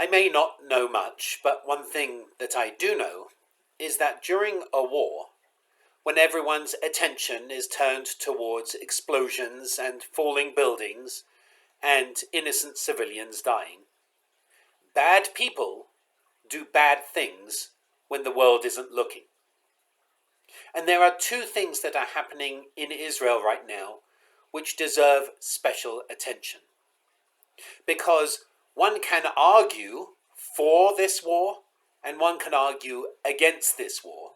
I may not know much, but one thing that I do know is that during a war, when everyone's attention is turned towards explosions and falling buildings and innocent civilians dying, bad people do bad things when the world isn't looking. And there are two things that are happening in Israel right now which deserve special attention. Because one can argue for this war and one can argue against this war.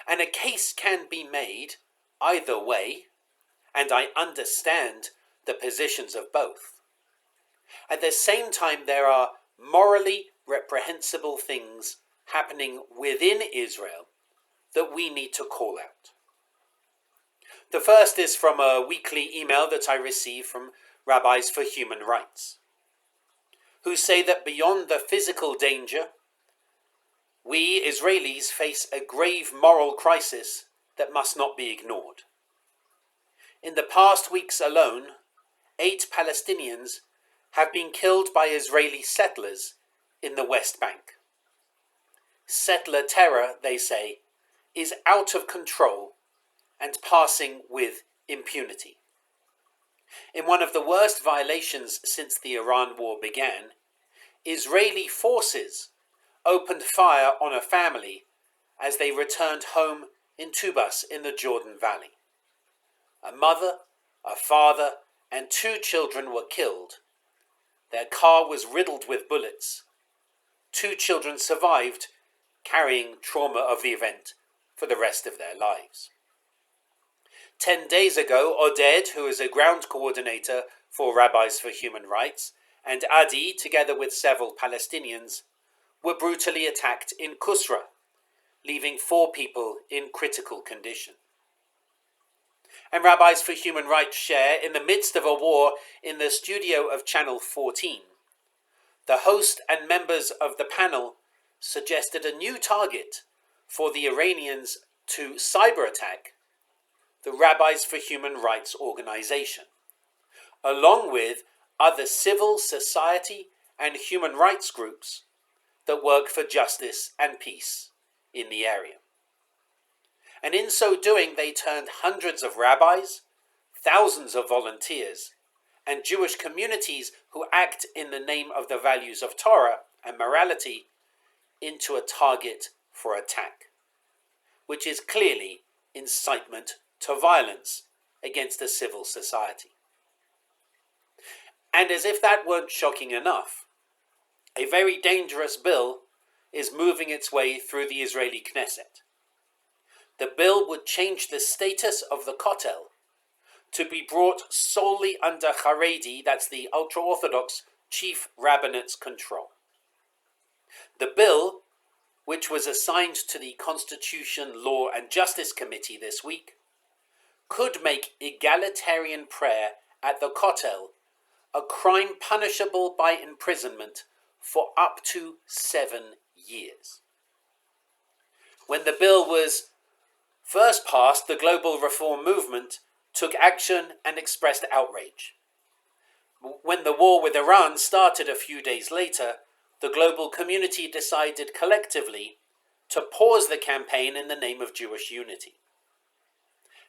And a case can be made either way, and I understand the positions of both. At the same time, there are morally reprehensible things happening within Israel that we need to call out. The first is from a weekly email that I receive from Rabbis for Human Rights, who say that beyond the physical danger, we Israelis face a grave moral crisis that must not be ignored. In the past weeks alone, 8 Palestinians have been killed by Israeli settlers in the West Bank. Settler terror, they say, is out of control and passing with impunity. In one of the worst violations since the Iran war began, Israeli forces opened fire on a family as they returned home in Tubas in the Jordan Valley. A mother, a father, and 2 children were killed. Their car was riddled with bullets. 2 children survived, carrying trauma of the event for the rest of their lives. 10 days ago, Oded, who is a ground coordinator for Rabbis for Human Rights, and Adi, together with several Palestinians, were brutally attacked in Kusra, leaving 4 people in critical condition. And Rabbis for Human Rights share, in the midst of a war in the studio of Channel 14, the host and members of the panel suggested a new target for the Iranians to cyber attack the Rabbis for Human Rights organization, along with other civil society and human rights groups that work for justice and peace in the area. And in so doing, they turned hundreds of rabbis, thousands of volunteers, and Jewish communities who act in the name of the values of Torah and morality into a target for attack, which is clearly incitement to violence against a civil society. And as if that weren't shocking enough, a very dangerous bill is moving its way through the Israeli Knesset. The bill would change the status of the Kotel to be brought solely under Haredi, that's the ultra-Orthodox chief rabbinate's control. The bill, which was assigned to the Constitution, Law and Justice Committee this week, could make egalitarian prayer at the Kotel a crime punishable by imprisonment for up to 7 years. When the bill was first passed, the global reform movement took action and expressed outrage. When the war with Iran started a few days later, the global community decided collectively to pause the campaign in the name of Jewish unity.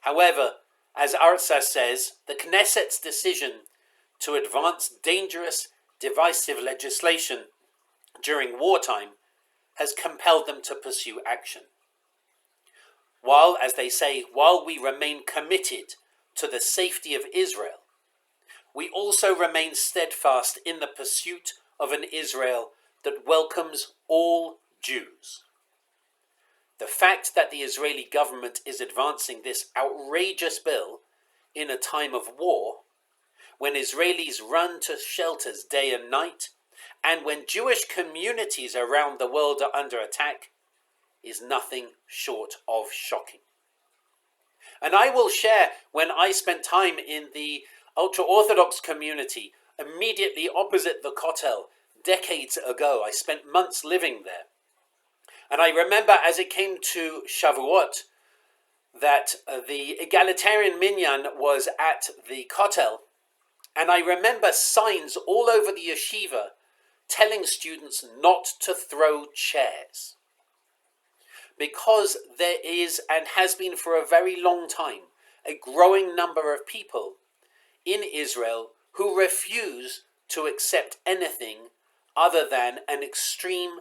However, as Arza says, the Knesset's decision to advance dangerous, divisive legislation during wartime has compelled them to pursue action. While, as they say, while we remain committed to the safety of Israel, we also remain steadfast in the pursuit of an Israel that welcomes all Jews. The fact that the Israeli government is advancing this outrageous bill in a time of war, when Israelis run to shelters day and night, and when Jewish communities around the world are under attack, is nothing short of shocking. And I will share, when I spent time in the ultra-Orthodox community immediately opposite the Kotel decades ago, I spent months living there. And I remember as it came to Shavuot that the egalitarian minyan was at the Kotel, and I remember signs all over the yeshiva telling students not to throw chairs. Because there is, and has been for a very long time, a growing number of people in Israel who refuse to accept anything other than an extreme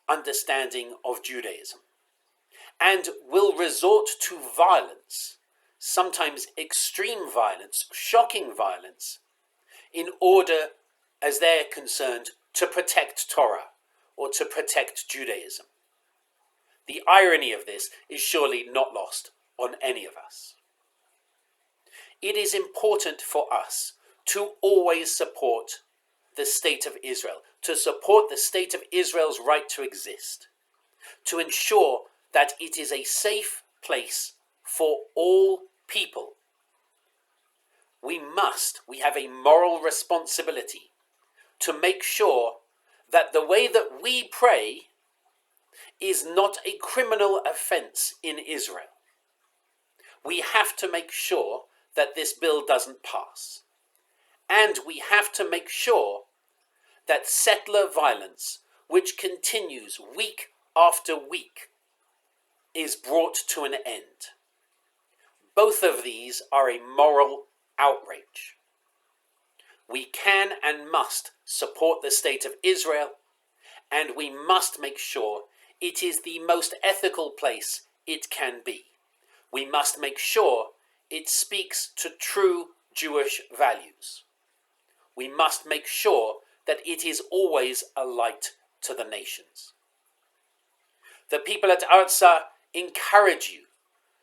understanding of Judaism, and will resort to violence, sometimes extreme violence, shocking violence, in order, as they're concerned, to protect Torah or to protect Judaism. The irony of this is surely not lost on any of us. It is important for us to always support the state of Israel, to support the state of Israel's right to exist, to ensure that it is a safe place for all people. We have a moral responsibility to make sure that the way that we pray is not a criminal offense in Israel. We have to make sure that this bill doesn't pass. And we have to make sure that settler violence, which continues week after week, is brought to an end. Both of these are a moral outrage. We can and must support the state of Israel, and we must make sure it is the most ethical place it can be. We must make sure it speaks to true Jewish values. We must make sure that it is always a light to the nations. The people at Artsakh encourage you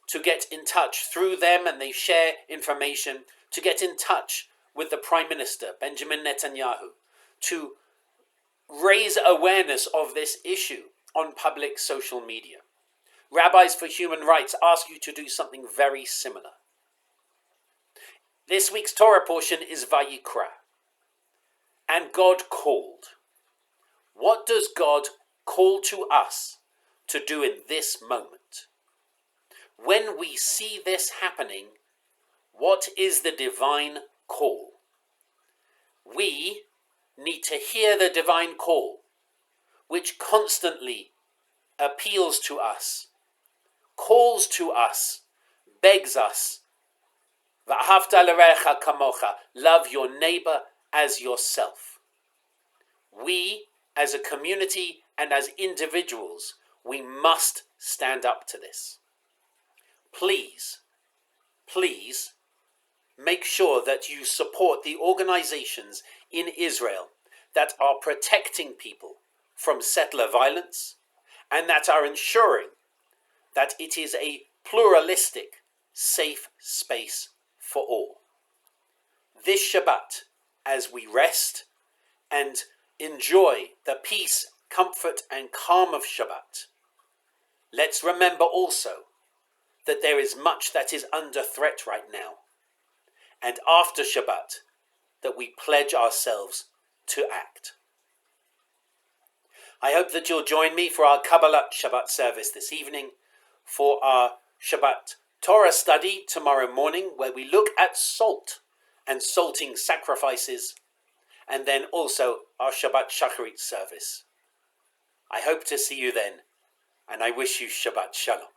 to get in touch through them, and they share information, to get in touch with the Prime Minister, Benjamin Netanyahu, to raise awareness of this issue on public social media. Rabbis for Human Rights ask you to do something very similar. This week's Torah portion is Vayikra. And God called. What does God call to us to do in this moment? When we see this happening, what is the divine call? We need to hear the divine call, which constantly appeals to us, calls to us, begs us, V'ahavta l'recha kamocha, love your neighbor as yourself. We, as a community and as individuals, we must stand up to this. Please, please, make sure that you support the organizations in Israel that are protecting people from settler violence and that are ensuring that it is a pluralistic, safe space for all. This Shabbat, as we rest and enjoy the peace, comfort, and calm of Shabbat, let's remember also that there is much that is under threat right now. And after Shabbat, that we pledge ourselves to act. I hope that you'll join me for our Kabbalat Shabbat service this evening, for our Shabbat Torah study tomorrow morning, where we look at salt and salting sacrifices, and then also our Shabbat Shacharit service. I hope to see you then, and I wish you Shabbat Shalom.